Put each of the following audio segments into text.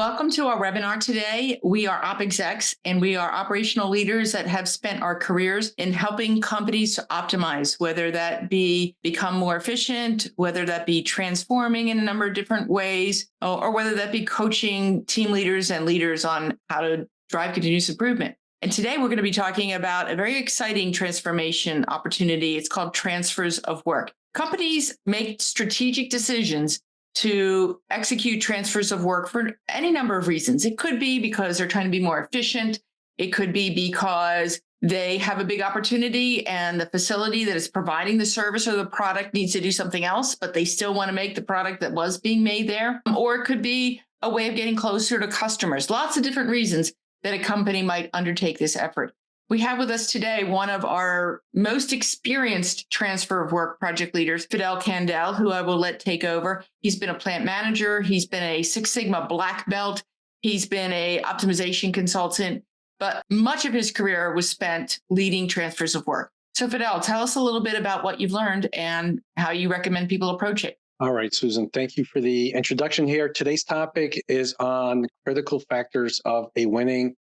Welcome to our webinar today. We are OpExecs and we are operational leaders that have spent our careers in helping companies to optimize, whether that be become more efficient, whether that be transforming in a number of different ways, or whether that be coaching team leaders and leaders on how to drive continuous improvement. And today we're going to be talking about a very exciting transformation opportunity. It's called transfers of work. Companies make strategic decisions to execute transfers of work for any number of reasons. It could be because they're trying to be more efficient. It could be because they have a big opportunity and the facility that is providing the service or the product needs to do something else, but they still want to make the product that was being made there. Or it could be a way of getting closer to customers. Lots of different reasons that a company might undertake this effort. We have with us today one of our most experienced transfer of work project leaders, Fidel Candel, who I will let take over. He's been a plant manager. He's been a Six Sigma black belt. He's been a optimization consultant, but much of his career was spent leading transfers of work. So Fidel, tell us a little bit about what you've learned and how you recommend people approach it. All right, Susan, thank you for the introduction here. Today's topic is on critical factors of a winning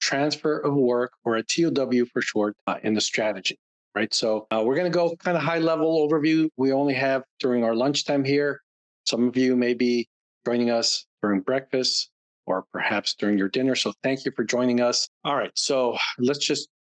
transfer of work, or a TOW for short, in the strategy, right? So we're going to go kind of high level overview. We only have during our lunchtime here. Some of you may be joining us during breakfast or perhaps during your dinner. So thank you for joining us. All right, so let's just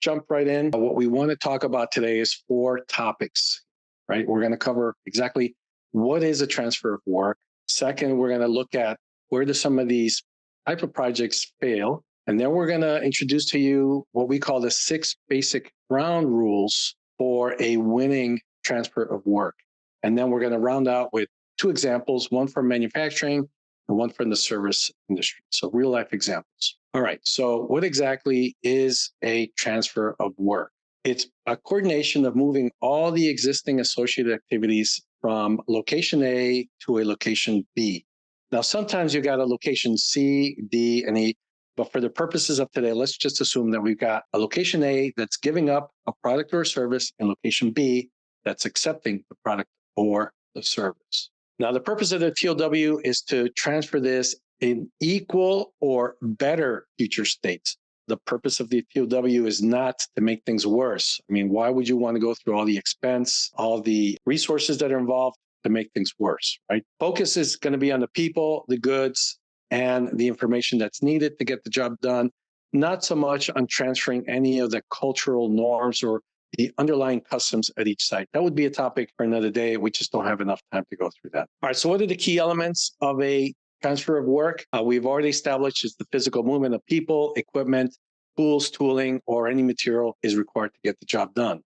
jump right in. What we want to talk about today is 4 topics, right? We're going to cover exactly what is a transfer of work. Second, we're going to look at where do some of these type of projects fail. And then we're going to introduce to you what we call the 6 basic ground rules for a winning transfer of work. And then we're going to round out with 2 examples, one from manufacturing and one from the service industry. So real life examples. All right. So what exactly is a transfer of work? It's a coordination of moving all the existing associated activities from location A to a location B. Now, sometimes you got a location C, D, and E. But for the purposes of today, let's just assume that we've got a location A that's giving up a product or a service and location B that's accepting the product or the service. Now, the purpose of the TOW is to transfer this in equal or better future states. The purpose of the TOW is not to make things worse. I mean, why would you want to go through all the expense, all the resources that are involved to make things worse, right? Focus is going to be on the people, the goods, and the information that's needed to get the job done, not so much on transferring any of the cultural norms or the underlying customs at each site. That would be a topic for another day. We just don't have enough time to go through that. All right, so what are the key elements of a transfer of work? We've already established is the physical movement of people, equipment, tools, tooling, or any material is required to get the job done.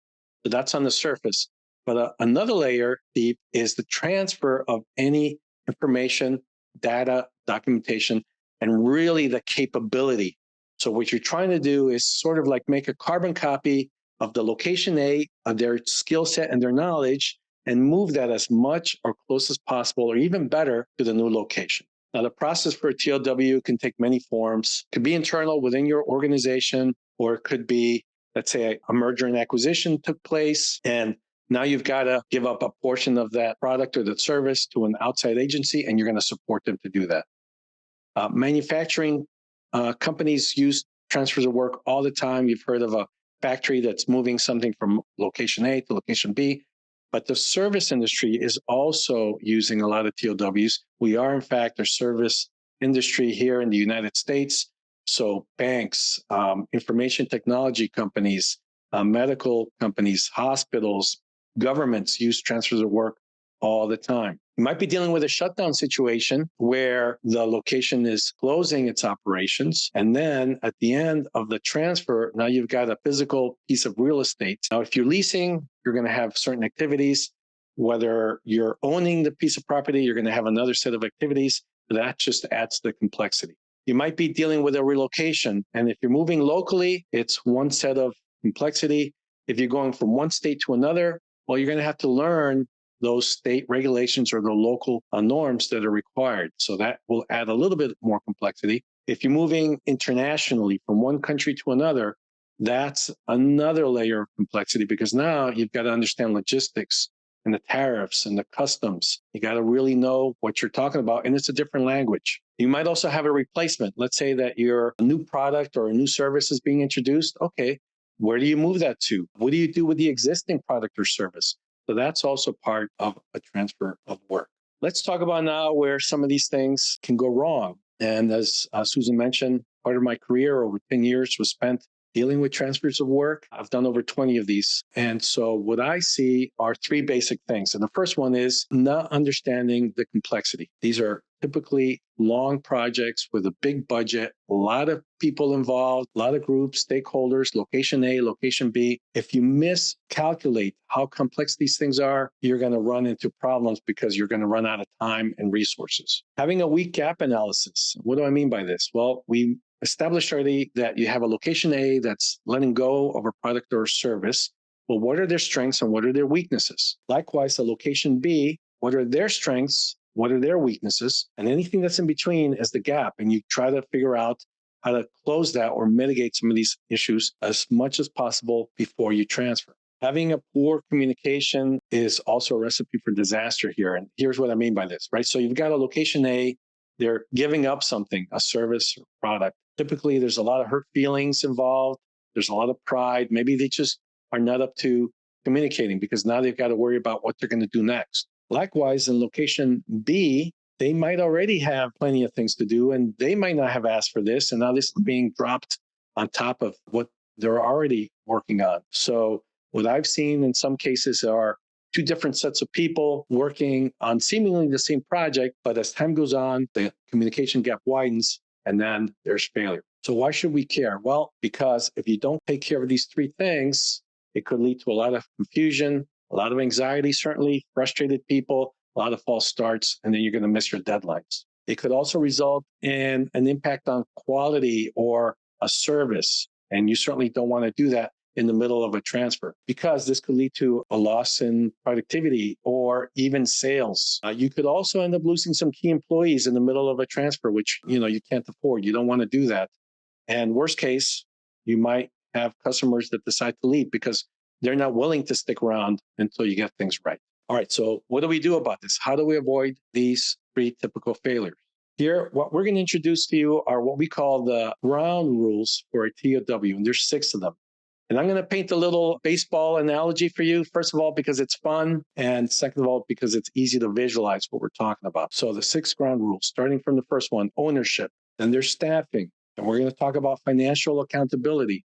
So that's on the surface. But another layer deep is the transfer of any information, data, documentation, and really the capability. So what you're trying to do is sort of like make a carbon copy of the location A, of their skill set and their knowledge, and move that as much or close as possible, or even better, to the new location. Now, the process for a TOW can take many forms. It could be internal within your organization, or it could be, let's say, a merger and acquisition took place, and now you've got to give up a portion of that product or that service to an outside agency, and you're going to support them to do that. Manufacturing companies use transfers of work all the time. You've heard of a factory that's moving something from location A to location B. But the service industry is also using a lot of TOWs. We are, in fact, a service industry here in the United States. So banks, information technology companies, medical companies, hospitals, governments use transfers of work all the time. You might be dealing with a shutdown situation where the location is closing its operations. And then at the end of the transfer, now you've got a physical piece of real estate. Now, if you're leasing, you're going to have certain activities. Whether you're owning the piece of property, you're going to have another set of activities. That just adds to the complexity. You might be dealing with a relocation. And if you're moving locally, it's one set of complexity. If you're going from one state to another, well, you're going to have to learn those state regulations or the local norms that are required. So that will add a little bit more complexity. If you're moving internationally from one country to another, that's another layer of complexity because now you've got to understand logistics, and the tariffs and the customs. You got to really know what you're talking about, and it's a different language. You might also have a replacement. Let's say that your new product or a new service is being introduced. Okay, where do you move that to? What do you do with the existing product or service? So that's also part of a transfer of work. Let's talk about now where some of these things can go wrong. And as Susan mentioned, part of my career over 10 years was spent dealing with transfers of work. I've done over 20 of these. And so what I see are three basic things. And the first one is not understanding the complexity. These are typically long projects with a big budget, a lot of people involved, a lot of groups, stakeholders, location A, location B. If you miscalculate how complex these things are, you're going to run into problems because you're going to run out of time and resources. Having a weak gap analysis. What do I mean by this? Well, we established already that you have a location A that's letting go of a product or service. Well, what are their strengths and what are their weaknesses? Likewise, a location B, what are their strengths? What are their weaknesses? And anything that's in between is the gap. And you try to figure out how to close that or mitigate some of these issues as much as possible before you transfer. Having a poor communication is also a recipe for disaster here. And here's what I mean by this, right? So you've got a location A, they're giving up something, a service or product. Typically, there's a lot of hurt feelings involved. There's a lot of pride. Maybe they just are not up to communicating because now they've got to worry about what they're going to do next. Likewise, in location B, they might already have plenty of things to do and they might not have asked for this. And now this is being dropped on top of what they're already working on. So what I've seen in some cases are two different sets of people working on seemingly the same project, but as time goes on, the communication gap widens and then there's failure. So why should we care? Well, because if you don't take care of these three things, it could lead to a lot of confusion, a lot of anxiety, certainly, frustrated people, a lot of false starts, and then you're going to miss your deadlines. It could also result in an impact on quality or a service, and you certainly don't want to do that in the middle of a transfer because this could lead to a loss in productivity or even sales. You could also end up losing some key employees in the middle of a transfer, which you can't afford. You don't want to do that. And worst case, you might have customers that decide to leave because they're not willing to stick around until you get things right. All right, so what do we do about this? How do we avoid these three typical failures? Here, what we're going to introduce to you are what we call the ground rules for a TOW, and there's 6 of them. And I'm going to paint a little baseball analogy for you, first of all, because it's fun, and second of all, because it's easy to visualize what we're talking about. So the 6 ground rules, starting from the first one, ownership, then there's staffing, and we're going to talk about financial accountability.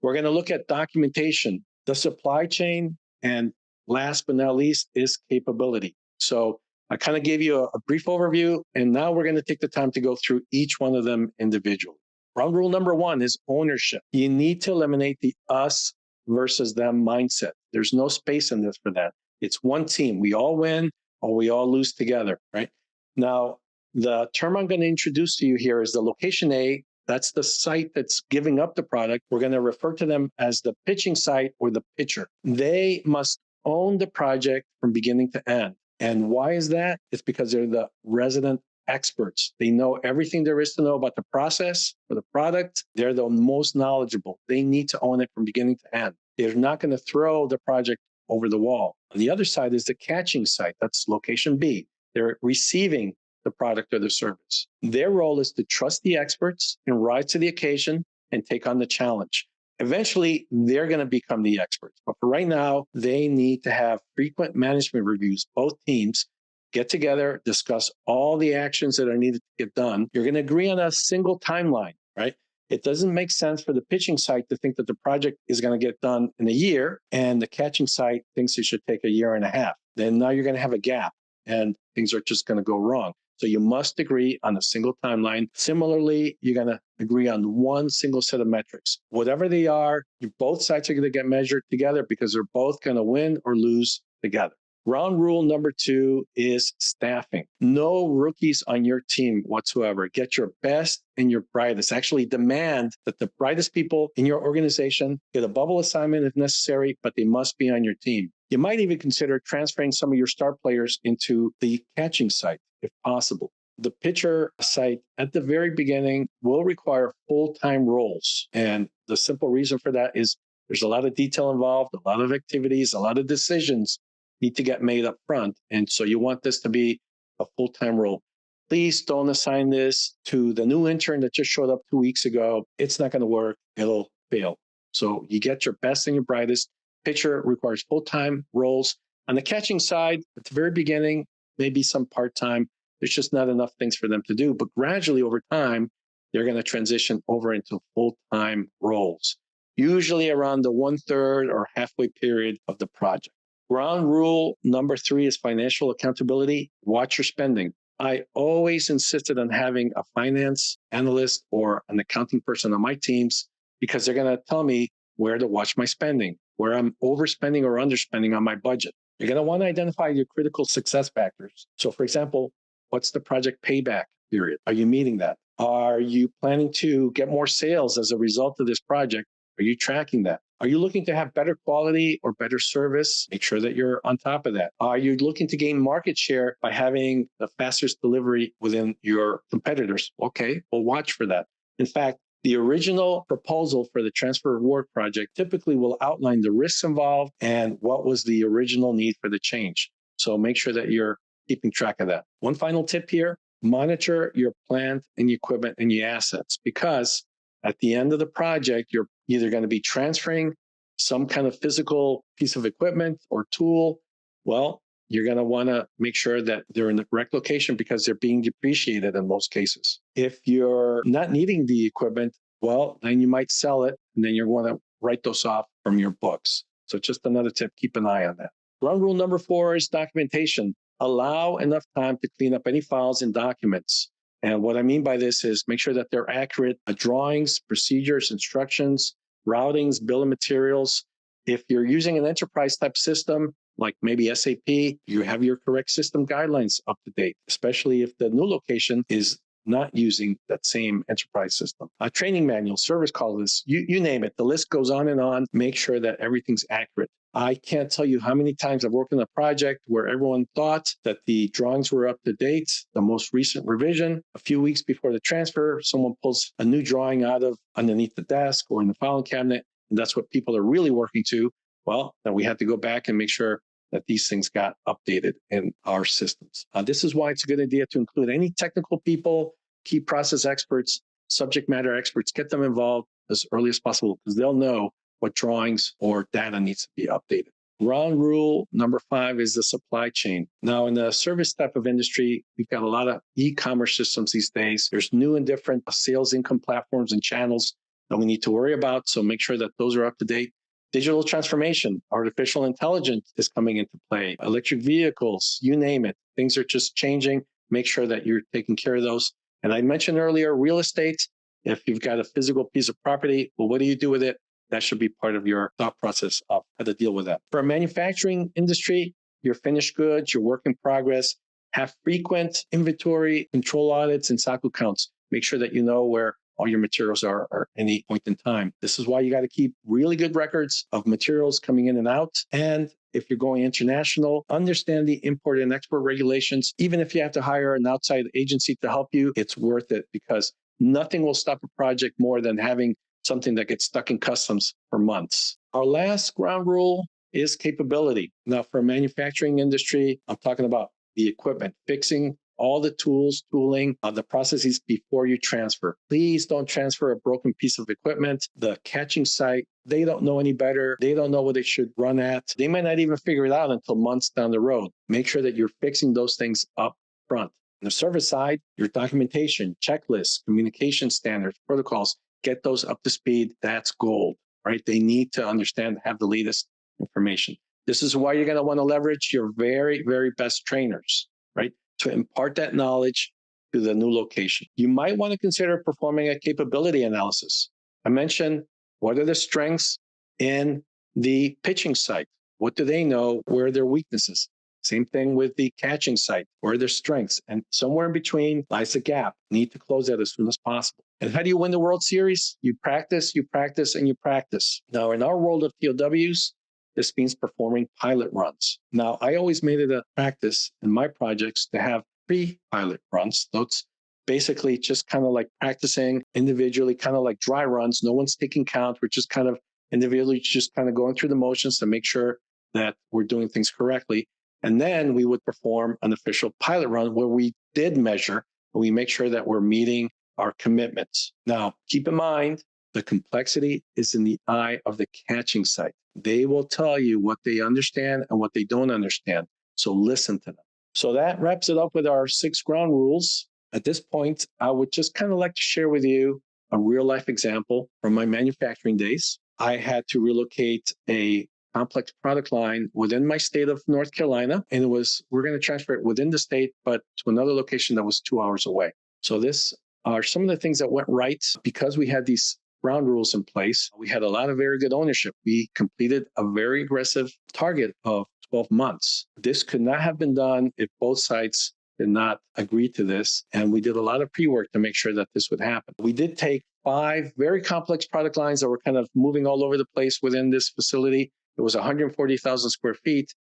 We're going to look at documentation, the supply chain, and last but not least is capability. So I kind of gave you a brief overview, and now we're going to take the time to go through each one of them individually. Ground rule number 1 is ownership. You need to eliminate the us versus them mindset. There's no space in this for that. It's one team. We all win or we all lose together, right? Now, the term I'm going to introduce to you here is the location A. That's the site that's giving up the product. We're going to refer to them as the pitching site or the pitcher. They must own the project from beginning to end. And why is that? It's because they're the resident experts. They know everything there is to know about the process or the product. They're the most knowledgeable. They need to own it from beginning to end. They're not going to throw the project over the wall. On the other side is the catching site. That's location B. They're receiving the product or the service. Their role is to trust the experts and rise to the occasion and take on the challenge. Eventually, they're going to become the experts. But for right now, they need to have frequent management reviews. Both teams get together, discuss all the actions that are needed to get done. You're going to agree on a single timeline, right? It doesn't make sense for the pitching site to think that the project is going to get done in a year and the catching site thinks it should take a year and a half. Then now you're going to have a gap and things are just going to go wrong. So you must agree on a single timeline. Similarly, you're going to agree on one single set of metrics. Whatever they are, both sides are going to get measured together because they're both going to win or lose together. Ground rule number 2 is staffing. No rookies on your team whatsoever. Get your best and your brightest. Actually demand that the brightest people in your organization get a bubble assignment if necessary, but they must be on your team. You might even consider transferring some of your star players into the catching site if possible. The pitcher site at the very beginning will require full-time roles. And the simple reason for that is there's a lot of detail involved, a lot of activities, a lot of decisions need to get made up front. And so you want this to be a full-time role. Please don't assign this to the new intern that just showed up 2 weeks ago. It's not going to work. It'll fail. So you get your best and your brightest. Pitcher requires full-time roles. On the catching side, at the very beginning, maybe some part-time. There's just not enough things for them to do. But gradually over time, they're going to transition over into full-time roles, usually around the 1/3 or halfway period of the project. Ground rule number 3 is financial accountability. Watch your spending. I always insisted on having a finance analyst or an accounting person on my teams because they're going to tell me where to watch my spending, where I'm overspending or underspending on my budget. You're going to want to identify your critical success factors. So, for example, what's the project payback period? Are you meeting that? Are you planning to get more sales as a result of this project? Are you tracking that? Are you looking to have better quality or better service? Make sure that you're on top of that. Are you looking to gain market share by having the fastest delivery within your competitors? Okay, well, watch for that. In fact, the original proposal for the transfer of work project typically will outline the risks involved and what was the original need for the change. So make sure that you're keeping track of that. One final tip here, monitor your plant and equipment and your assets, because at the end of the project, you're either going to be transferring some kind of physical piece of equipment or tool. Well, you're going to want to make sure that they're in the correct location because they're being depreciated in most cases. If you're not needing the equipment, well, then you might sell it and then you're going to write those off from your books. So just another tip, keep an eye on that. Ground rule number 4 is documentation. Allow enough time to clean up any files and documents. And what I mean by this is make sure that they're accurate drawings, procedures, instructions, routings, bill of materials. If you're using an enterprise type system, like maybe SAP, you have your correct system guidelines up to date, especially if the new location is not using that same enterprise system. A training manual, service call list, you name it. The list goes on and on. Make sure that everything's accurate. I can't tell you how many times I've worked on a project where everyone thought that the drawings were up to date, the most recent revision. A few weeks before the transfer, someone pulls a new drawing out of underneath the desk or in the filing cabinet, and that's what people are really working to. Well, then we had to go back and make sure that these things got updated in our systems. This is why it's a good idea to include any technical people, key process experts, subject matter experts, get them involved as early as possible because they'll know what drawings or data needs to be updated. Ground rule number 5 is the supply chain. Now, in the service type of industry, we've got a lot of e-commerce systems these days. There's new and different sales income platforms and channels that we need to worry about. So make sure that those are up to date. Digital transformation, artificial intelligence is coming into play. Electric vehicles, you name it. Things are just changing. Make sure that you're taking care of those. And I mentioned earlier, real estate. If you've got a physical piece of property, well, what do you do with it? That should be part of your thought process of how to deal with that. For a manufacturing industry, your finished goods, your work in progress, have frequent inventory control audits and cycle counts. Make sure that you know where all your materials are at any point in time. This is why you got to keep really good records of materials coming in and out. And if you're going international, understand the import and export regulations. Even if you have to hire an outside agency to help you, it's worth it because nothing will stop a project more than having something that gets stuck in customs for months. Our last ground rule is capability. Now, for a manufacturing industry, I'm talking about the equipment, fixing all the tools, tooling, the processes before you transfer. Please don't transfer a broken piece of equipment. The catching site, they don't know any better. They don't know what they should run at. They might not even figure it out until months down the road. Make sure that you're fixing those things up front. On the service side, your documentation, checklists, communication standards, protocols, get those up to speed. That's gold, right? They need to understand, have the latest information. This is why you're going to want to leverage your very, very best trainers, right? To impart that knowledge to the new location. You might want to consider performing a capability analysis. I mentioned what are the strengths in the pitching site? What do they know? Where are their weaknesses? Same thing with the catching site. Where are their strengths? And somewhere in between lies a gap. Need to close that as soon as possible. And how do you win the World Series? You practice, and you practice. Now, in our world of TOWs, this means performing pilot runs. Now, I always made it a practice in my projects to have pre-pilot runs. That's basically just kind of like practicing individually, kind of like dry runs. No one's taking count. We're just kind of individually just kind of going through the motions to make sure that we're doing things correctly. And then we would perform an official pilot run where we did measure and we make sure that we're meeting our commitments. Now, keep in mind, the complexity is in the eye of the catching site. They will tell you what they understand and what they don't understand. So listen to them. So that wraps it up with our 6 ground rules. At this point, I would just kind of like to share with you a real life example from my manufacturing days. I had to relocate a complex product line within my state of North Carolina, and we're going to transfer it within the state, but to another location that was 2 hours away. So this are some of the things that went right because we had these ground rules in place. We had a lot of very good ownership. We completed a very aggressive target of 12 months. This could not have been done if both sides did not agree to this. And we did a lot of pre-work to make sure that this would happen. We did take 5 very complex product lines that were kind of moving all over the place within this facility. It was 140,000 square feet,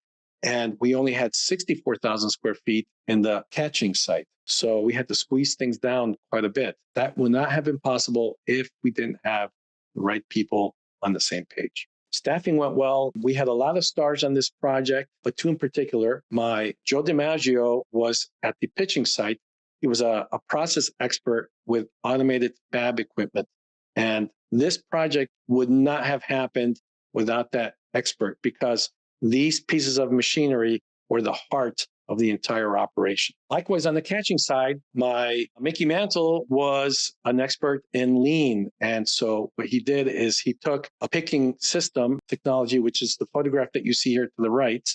and we only had 64,000 square feet in the catching site. So we had to squeeze things down quite a bit. That would not have been possible if we didn't have the right people on the same page. Staffing went well. We had a lot of stars on this project, but 2 in particular. Joe DiMaggio was at the pitching site. He was a process expert with automated fab equipment. And this project would not have happened without that expert because these pieces of machinery were the heart of the entire operation. Likewise, on the catching side, my Mickey Mantle was an expert in lean. And so what he did is he took a picking system technology, which is the photograph that you see here to the right,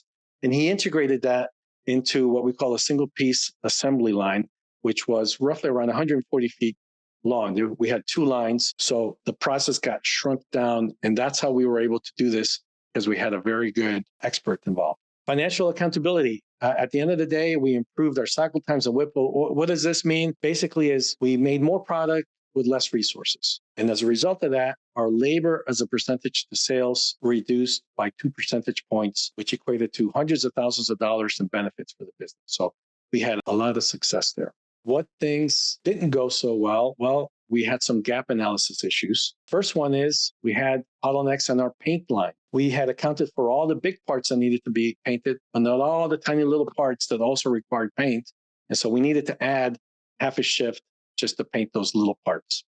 and he integrated that into what we call a single piece assembly line, which was roughly around 140 feet long. We had 2 lines. So the process got shrunk down. And that's how we were able to do this because we had a very good expert involved. Financial accountability. At the end of the day, we improved our cycle times and WIP. What does this mean? Basically is we made more product with less resources. And as a result of that, our labor as a percentage to sales reduced by 2 percentage points, which equated to hundreds of thousands of dollars in benefits for the business. So we had a lot of success there. What things didn't go so well? Well, we had some gap analysis issues. First one is we had bottlenecks on our paint line. We had accounted for all the big parts that needed to be painted, but not all the tiny little parts that also required paint. And so we needed to add half a shift just to paint those little parts.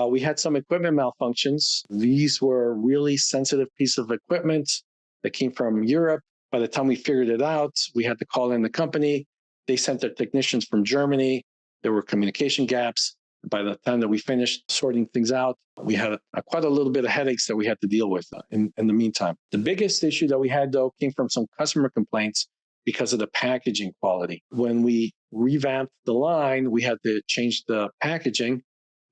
We had some equipment malfunctions. These were really sensitive pieces of equipment that came from Europe. By the time we figured it out, we had to call in the company. They sent their technicians from Germany. There were communication gaps. By the time that we finished sorting things out, we had quite a little bit of headaches that we had to deal with in the meantime. The biggest issue that we had, though, came from some customer complaints because of the packaging quality. When we revamped the line, we had to change the packaging,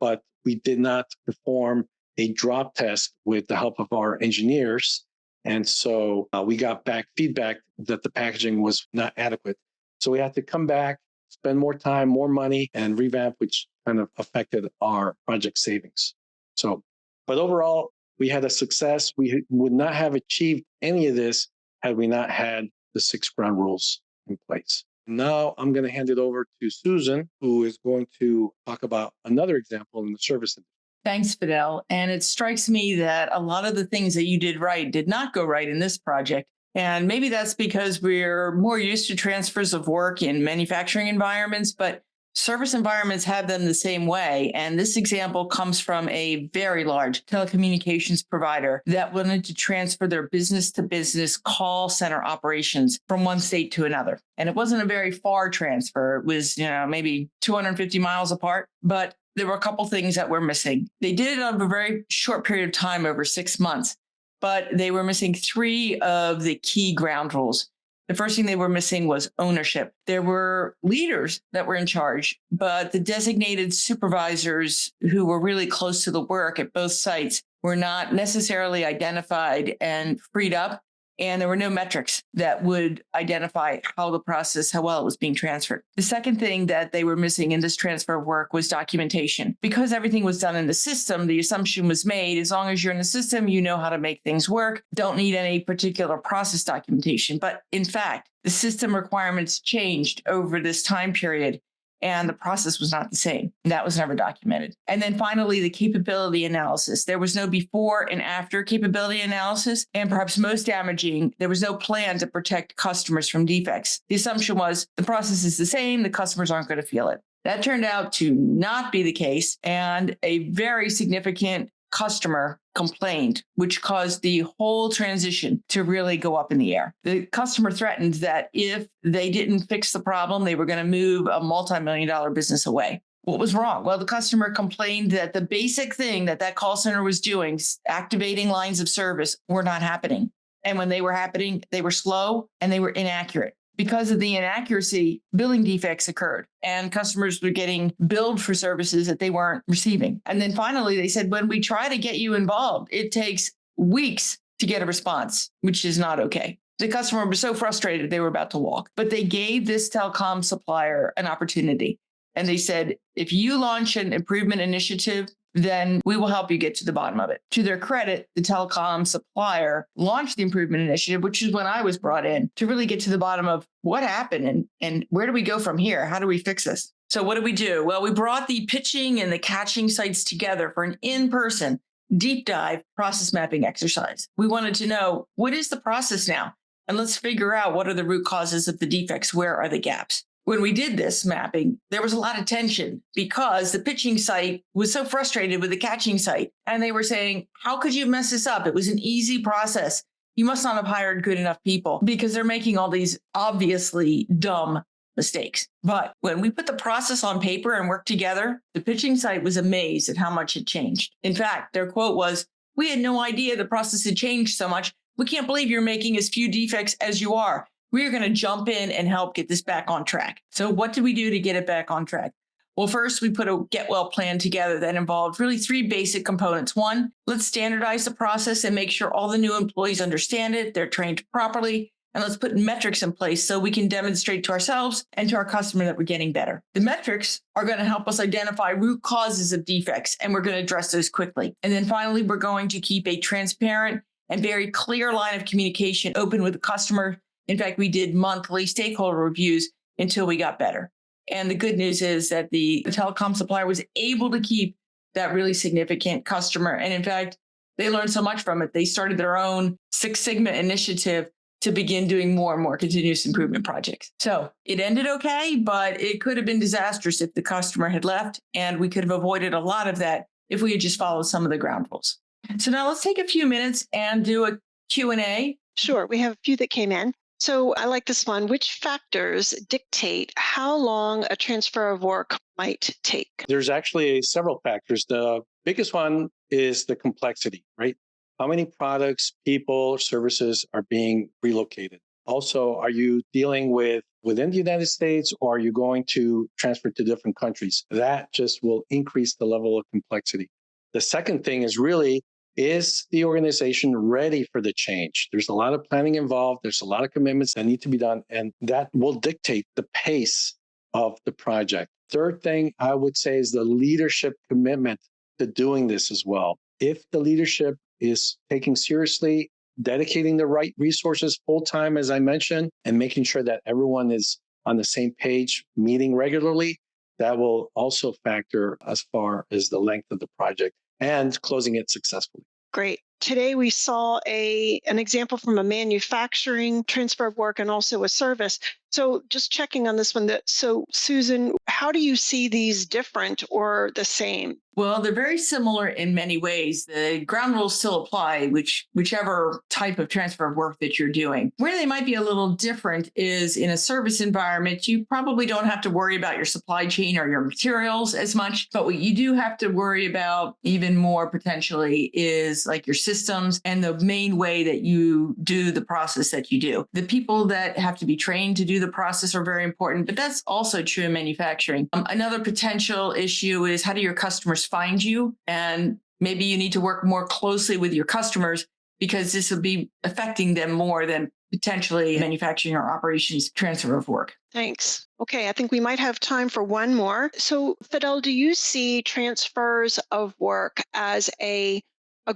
but we did not perform a drop test with the help of our engineers. And so we got back feedback that the packaging was not adequate. So we had to come back, spend more time, more money, and revamp, which kind of affected our project savings. So, but overall, we had a success. We would not have achieved any of this had we not had the 6 ground rules in place. Now I'm going to hand it over to Susan, who is going to talk about another example in the service industry. Thanks, Fidel. And it strikes me that a lot of the things that you did right did not go right in this project. And maybe that's because we're more used to transfers of work in manufacturing environments, but service environments have them the same way. And this example comes from a very large telecommunications provider that wanted to transfer their business-to-business call center operations from one state to another. And it wasn't a very far transfer. It was, maybe 250 miles apart, but there were a couple things that were missing. They did it over a very short period of time, over 6 months, but they were missing 3 of the key ground rules. The first thing they were missing was ownership. There were leaders that were in charge, but the designated supervisors who were really close to the work at both sites were not necessarily identified and freed up. And there were no metrics that would identify how well it was being transferred. The second thing that they were missing in this transfer of work was documentation. Because everything was done in the system, the assumption was made, as long as you're in the system, you know how to make things work, don't need any particular process documentation. But in fact, the system requirements changed over this time period. and the process was not the same. That was never documented. And then finally, the capability analysis. There was no before and after capability analysis. And perhaps most damaging, there was no plan to protect customers from defects. The assumption was the process is the same, the customers aren't going to feel it. That turned out to not be the case. And a very significant customer complained, which caused the whole transition to really go up in the air. The customer threatened that if they didn't fix the problem, they were going to move a multi-million-dollar business away. What was wrong? Well, the customer complained that the basic thing that call center was doing, activating lines of service, were not happening. And when they were happening, they were slow and they were inaccurate. Because of the inaccuracy, billing defects occurred and customers were getting billed for services that they weren't receiving. And then finally, they said, when we try to get you involved, it takes weeks to get a response, which is not okay. The customer was so frustrated, they were about to walk. But they gave this telecom supplier an opportunity. And they said, if you launch an improvement initiative, then we will help you get to the bottom of it. To their credit, the telecom supplier launched the improvement initiative, which is when I was brought in to really get to the bottom of what happened and where do we go from here? How do we fix this? So what did we do? Well, we brought the pitching and the catching sites together for an in-person deep dive process mapping exercise. We wanted to know, what is the process now? And let's figure out what are the root causes of the defects? Where are the gaps? When we did this mapping, there was a lot of tension because the pitching site was so frustrated with the catching site. And they were saying, how could you mess this up? It was an easy process. You must not have hired good enough people because they're making all these obviously dumb mistakes. But when we put the process on paper and worked together, the pitching site was amazed at how much it changed. In fact, their quote was, we had no idea the process had changed so much. We can't believe you're making as few defects as you are. We are going to jump in and help get this back on track. So what did we do to get it back on track? Well, first, we put a get well plan together that involved really three basic components. One, let's standardize the process and make sure all the new employees understand it, they're trained properly, and let's put metrics in place so we can demonstrate to ourselves and to our customer that we're getting better. The metrics are going to help us identify root causes of defects, and we're going to address those quickly. And then finally, we're going to keep a transparent and very clear line of communication open with the customer. In fact, we did monthly stakeholder reviews until we got better. And the good news is that the telecom supplier was able to keep that really significant customer. And in fact, they learned so much from it. They started their own Six Sigma initiative to begin doing more and more continuous improvement projects. So it ended okay, but it could have been disastrous if the customer had left. And we could have avoided a lot of that if we had just followed some of the ground rules. So now let's take a few minutes and do a Q&A. Sure. We have a few that came in. So I like this one. Which factors dictate how long a transfer of work might take? There's actually several factors. The biggest one is the complexity, right? How many products, people, services are being relocated? Also, are you dealing with within the United States or are you going to transfer to different countries? That just will increase the level of complexity. The second thing is really, is the organization ready for the change? There's a lot of planning involved. There's a lot of commitments that need to be done, and that will dictate the pace of the project. Third thing I would say is the leadership commitment to doing this as well. If the leadership is taking seriously, dedicating the right resources full-time, as I mentioned, and making sure that everyone is on the same page, meeting regularly, that will also factor as far as the length of the project and closing it successfully. Great. Today we saw an example from a manufacturing transfer of work and also a service. So just checking on this one. So Susan, how do you see these different or the same? Well, they're very similar in many ways. The ground rules still apply, whichever type of transfer of work that you're doing. Where they might be a little different is in a service environment, you probably don't have to worry about your supply chain or your materials as much. But what you do have to worry about even more potentially is like your systems and the main way that you do the process that you do. The people that have to be trained to do the process are very important, but that's also true in manufacturing. Another potential issue is how do your customers find you? And maybe you need to work more closely with your customers because this will be affecting them more than potentially manufacturing or operations transfer of work. Thanks. Okay, I think we might have time for one more. So Fidel, do you see transfers of work as a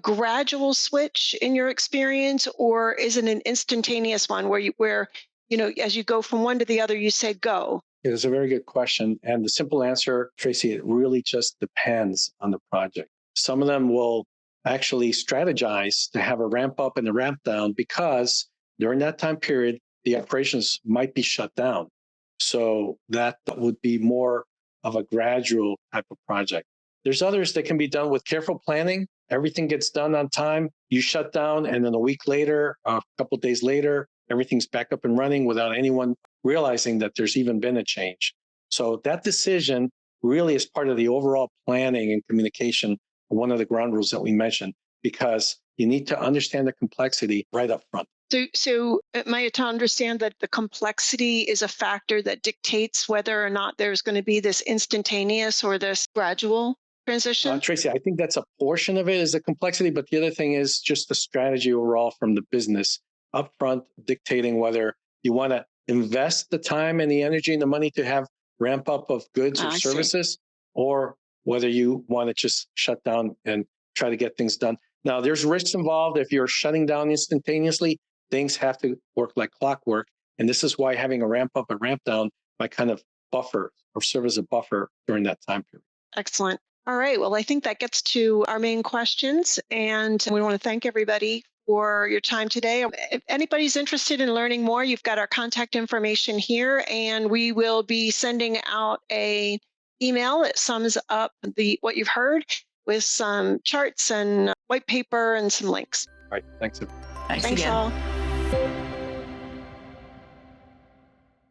gradual switch in your experience, or is it an instantaneous one where as you go from one to the other, you say go? It is a very good question. And the simple answer, Tracy, it really just depends on the project. Some of them will actually strategize to have a ramp up and a ramp down because during that time period, the operations might be shut down. So that would be more of a gradual type of project. There's others that can be done with careful planning. Everything gets done on time. You shut down, and then a week later, a couple of days later, everything's back up and running without anyone realizing that there's even been a change. So that decision really is part of the overall planning and communication, one of the ground rules that we mentioned, because you need to understand the complexity right up front. So am I to understand that the complexity is a factor that dictates whether or not there's going to be this instantaneous or this gradual transition? Tracy, I think that's a portion of it is the complexity, but the other thing is just the strategy overall from the business upfront dictating whether you want to invest the time and the energy and the money to have ramp up of goods or I see. services, or whether you want to just shut down and try to get things done. Now, there's risks involved. If you're shutting down instantaneously, things have to work like clockwork. And this is why having a ramp up and ramp down might kind of buffer or serve as a buffer during that time period. Excellent. All right. Well, I think that gets to our main questions. And we want to thank everybody for your time today. If anybody's interested in learning more, you've got our contact information here, and we will be sending out a email that sums up what you've heard with some charts and white paper and some links. All right. Thanks. Thanks Thanks again. all.